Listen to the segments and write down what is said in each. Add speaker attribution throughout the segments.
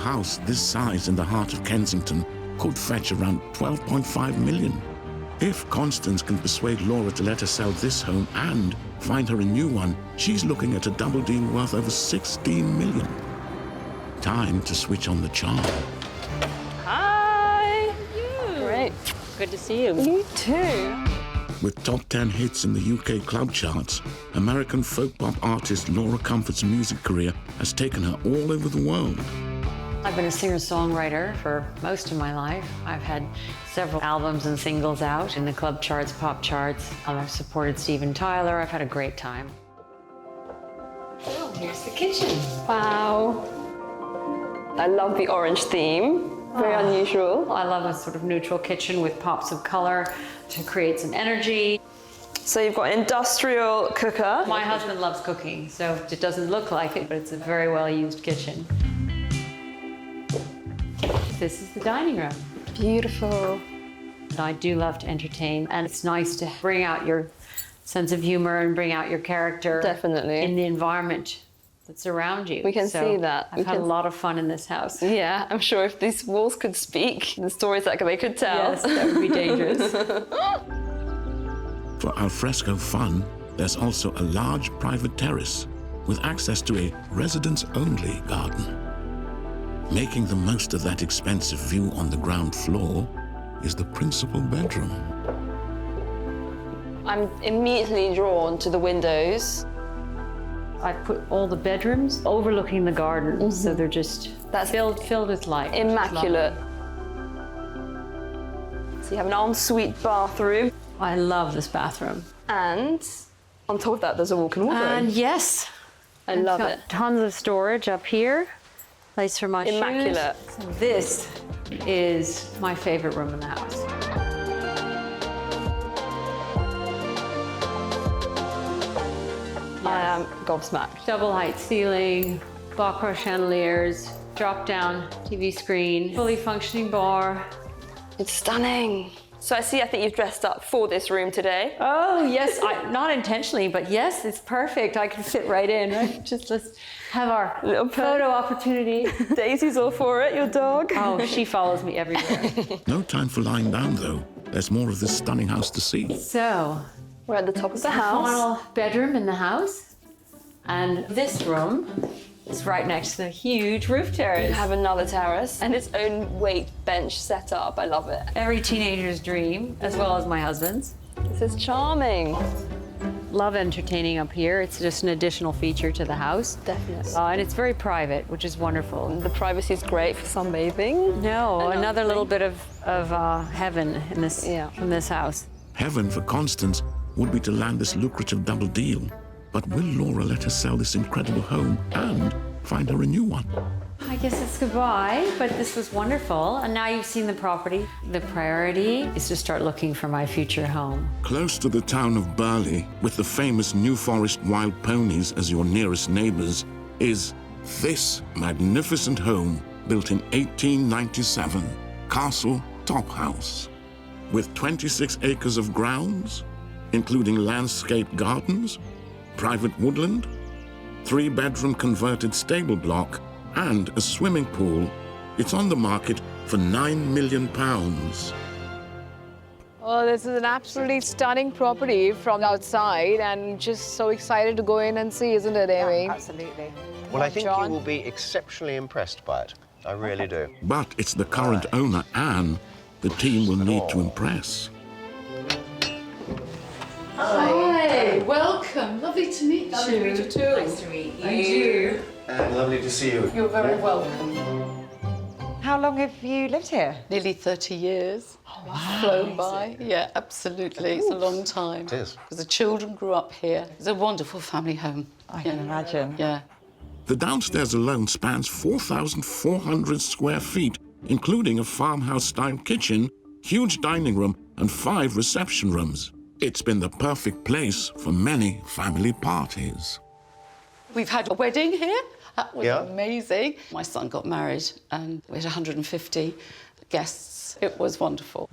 Speaker 1: house this size in the heart of Kensington could fetch around 12.5 million. If Constance can persuade Laura to let her sell this home and find her a new one, she's looking at a double deal worth over 16 million. Time to switch on the charm.
Speaker 2: Hi!
Speaker 3: You.
Speaker 2: Great. Good to see you.
Speaker 3: You too.
Speaker 1: With top 10 hits in the UK club charts, American folk pop artist Laura Comfort's music career has taken her all over the world.
Speaker 4: I've been a singer-songwriter for most of my life. I've had several albums and singles out in the club charts, pop charts. I've supported Steven Tyler. I've had a great time. Oh, here's the kitchen.
Speaker 3: Wow. I love the orange theme. Very unusual.
Speaker 4: I love a sort of neutral kitchen with pops of color to create some energy.
Speaker 3: So you've got an industrial cooker.
Speaker 4: My husband loves cooking, so it doesn't look like it, but it's a very well-used kitchen. This is the dining room.
Speaker 3: Beautiful.
Speaker 4: I do love to entertain, and it's nice to bring out your sense of humor and bring out your character.
Speaker 3: Definitely.
Speaker 4: In the environment that's around you.
Speaker 3: We can see that.
Speaker 4: I've had a lot of fun in this house.
Speaker 3: Yeah, I'm sure if these walls could speak, the stories that they could tell.
Speaker 4: Yes, that would be dangerous.
Speaker 1: For alfresco fun, there's also a large private terrace with access to a residents-only garden. Making the most of that expensive view on the ground floor is the principal bedroom.
Speaker 3: I'm immediately drawn to the windows.
Speaker 4: I put all the bedrooms overlooking the garden, so they're just filled with light.
Speaker 3: Immaculate. So you have an ensuite bathroom.
Speaker 4: I love this bathroom.
Speaker 3: And on top of that, there's a walk-in wardrobe.
Speaker 4: And yes,
Speaker 3: I love
Speaker 4: got
Speaker 3: it.
Speaker 4: Tons of storage up here. Place for my
Speaker 3: Immaculate.
Speaker 4: shoes. So this is my favorite room in the house.
Speaker 3: I am gobsmacked.
Speaker 4: Double height ceiling, Baccarat chandeliers, drop down TV screen, fully functioning bar.
Speaker 3: It's stunning. So I think you've dressed up for this room today.
Speaker 4: Oh yes, not intentionally, but yes, it's perfect. I can fit right in. Right? Let's have our
Speaker 3: Little
Speaker 4: photo opportunity.
Speaker 3: Daisy's all for it, your dog.
Speaker 4: Oh, she follows me everywhere.
Speaker 1: No time for lying down, though. There's more of this stunning house to see.
Speaker 4: So,
Speaker 3: We're at the top of the house.
Speaker 4: final bedroom in the house, and this room is right next to the huge roof terrace.
Speaker 3: You have another terrace and its own weight bench set up. I love it.
Speaker 4: Every teenager's dream, as well as my husband's.
Speaker 3: This is charming.
Speaker 4: Love entertaining up here. It's just an additional feature to the house.
Speaker 3: Definitely.
Speaker 4: And it's very private, which is wonderful.
Speaker 3: The privacy is great for sunbathing.
Speaker 4: No, another little bit of heaven in this, from this house.
Speaker 1: Heaven for Constance would be to land this lucrative double deal. But will Laura let her sell this incredible home and find her a new one?
Speaker 4: I guess it's goodbye, but this was wonderful. And now you've seen the property. The priority is to start looking for my future home.
Speaker 1: Close to the town of Burley, with the famous New Forest wild ponies as your nearest neighbours, is this magnificent home built in 1897, Castle Top House. With 26 acres of grounds, including landscape gardens, private woodland, 3-bedroom converted stable block, and a swimming pool, it's on the market for £9 million.
Speaker 5: Oh, this is an absolutely stunning property from outside, and just so excited to go in and see, isn't it, Amy?
Speaker 6: Yeah, absolutely.
Speaker 7: Well, I think
Speaker 5: John?
Speaker 7: you will be exceptionally impressed by it. I really do.
Speaker 1: But it's the current owner, Anne, the team will need to impress.
Speaker 6: Hi, welcome. Lovely to meet you.
Speaker 5: Lovely to meet you too.
Speaker 6: Nice to meet you.
Speaker 7: And lovely to see you.
Speaker 6: You're very welcome. How long have you lived here?
Speaker 8: Nearly 30 years.
Speaker 6: Oh, wow.
Speaker 8: Flown by. Yeah, absolutely. It's a long time.
Speaker 7: It is.
Speaker 8: Because the children grew up here. It's a wonderful family home.
Speaker 6: I can imagine.
Speaker 8: Yeah.
Speaker 1: The downstairs alone spans 4,400 square feet, including a farmhouse-style kitchen, huge dining room, and 5 reception rooms. It's been the perfect place for many family parties.
Speaker 8: We've had a wedding here. That was
Speaker 7: Yeah.
Speaker 8: amazing. My son got married and we had 150 guests. It was wonderful.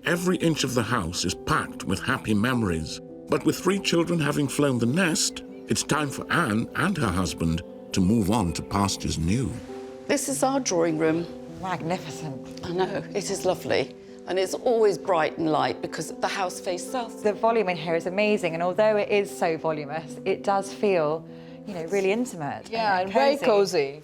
Speaker 1: Every inch of the house is packed with happy memories. But with 3 children having flown the nest, it's time for Anne and her husband to move on to pastures new.
Speaker 8: This is our drawing room.
Speaker 6: Magnificent.
Speaker 8: I know, it is lovely. And it's always bright and light because the house faces south.
Speaker 6: The volume in here is amazing, and although it is so voluminous, it does feel, you know, really intimate.
Speaker 5: Yeah, and very cozy.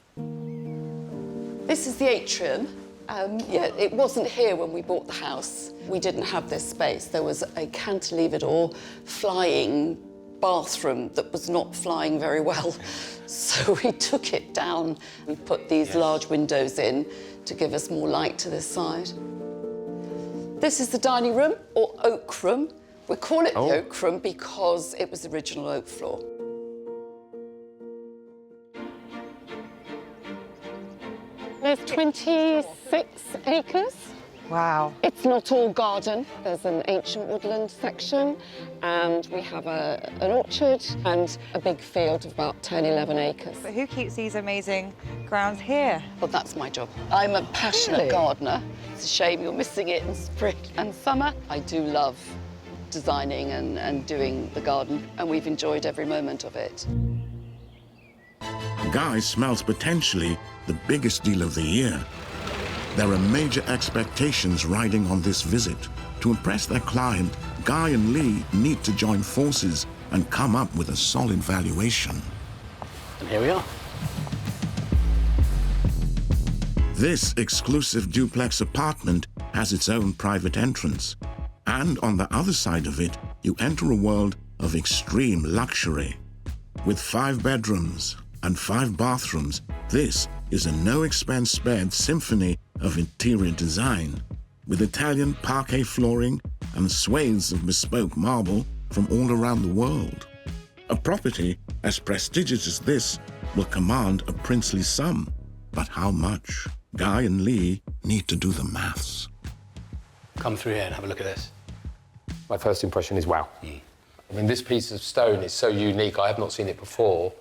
Speaker 8: This is the atrium. Yeah, it wasn't here when we bought the house. We didn't have this space. There was a cantilevered or flying bathroom that was not flying very well. So we took it down. We put these large windows in to give us more light to this side. This is the dining room, or oak room. We call it the oak room because it was the original oak floor.
Speaker 2: There's 26 acres.
Speaker 6: Wow.
Speaker 2: It's not all garden. There's an ancient woodland section, and we have an orchard and a big field of about 10, 11 acres.
Speaker 6: But who keeps these amazing grounds here?
Speaker 8: Well, that's my job. I'm a passionate gardener. It's a shame you're missing it in spring and summer. I do love designing and doing the garden, and we've enjoyed every moment of it.
Speaker 1: Guy smells potentially the biggest deal of the year. There are major expectations riding on this visit. To impress their client, Guy and Lee need to join forces and come up with a solid valuation.
Speaker 9: And here we are.
Speaker 1: This exclusive duplex apartment has its own private entrance. And on the other side of it, you enter a world of extreme luxury. With 5 bedrooms and 5 bathrooms, this is a no-expense-spared symphony of interior design, with Italian parquet flooring and swathes of bespoke marble from all around the world. A property as prestigious as this will command a princely sum. But how much? Guy and Lee need to do the maths.
Speaker 9: Come through here and have a look at this.
Speaker 10: My first impression is wow. I mean, this piece of stone is so unique. I have not seen it before.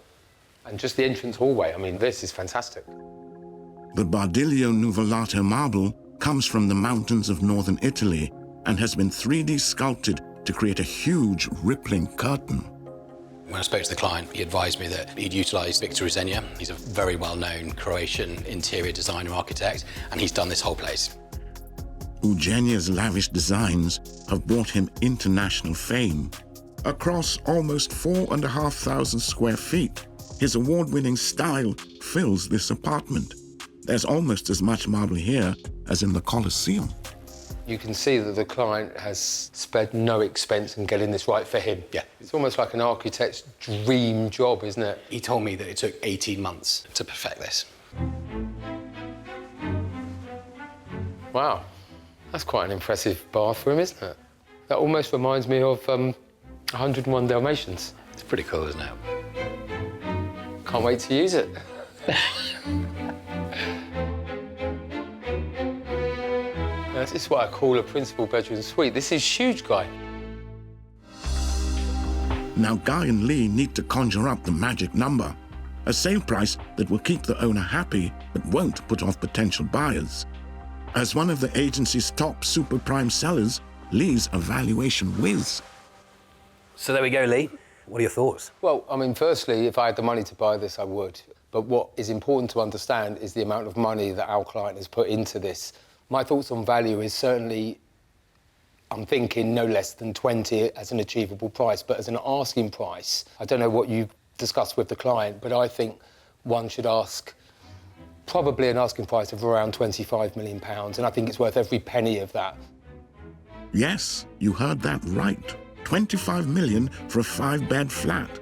Speaker 10: And just the entrance hallway, I mean, this is fantastic.
Speaker 1: The Bardiglio Nuvolado marble comes from the mountains of northern Italy and has been 3D sculpted to create a huge rippling curtain.
Speaker 9: When I spoke to the client, he advised me that he'd utilised Victor Uzenja. He's a very well-known Croatian interior designer architect, and he's done this whole place.
Speaker 1: Uzenja's lavish designs have brought him international fame. Across almost 4,500 square feet, his award-winning style fills this apartment. There's almost as much marble here as in the Colosseum.
Speaker 10: You can see that the client has spared no expense in getting this right for him.
Speaker 9: Yeah.
Speaker 10: It's almost like an architect's dream job, isn't it?
Speaker 9: He told me that it took 18 months to perfect this.
Speaker 10: Wow, that's quite an impressive bathroom, isn't it? That almost reminds me of 101 Dalmatians.
Speaker 9: It's pretty cool, isn't it?
Speaker 10: Can't wait to use it. This is what I call a principal bedroom suite. This is huge, Guy.
Speaker 1: Now Guy and Lee need to conjure up the magic number, a sale price that will keep the owner happy but won't put off potential buyers. As one of the agency's top super prime sellers, Lee's a valuation whiz.
Speaker 9: So there we go, Lee. What are your thoughts?
Speaker 10: Well, I mean, firstly, if I had the money to buy this, I would. But what is important to understand is the amount of money that our client has put into this. My thoughts on value is certainly, I'm thinking no less than 20 as an achievable price, but as an asking price, I don't know what you discussed with the client, but I think one should ask probably an asking price of around £25 million, and I think it's worth every penny of that.
Speaker 1: Yes, you heard that right. 25 million for a 5-bed flat.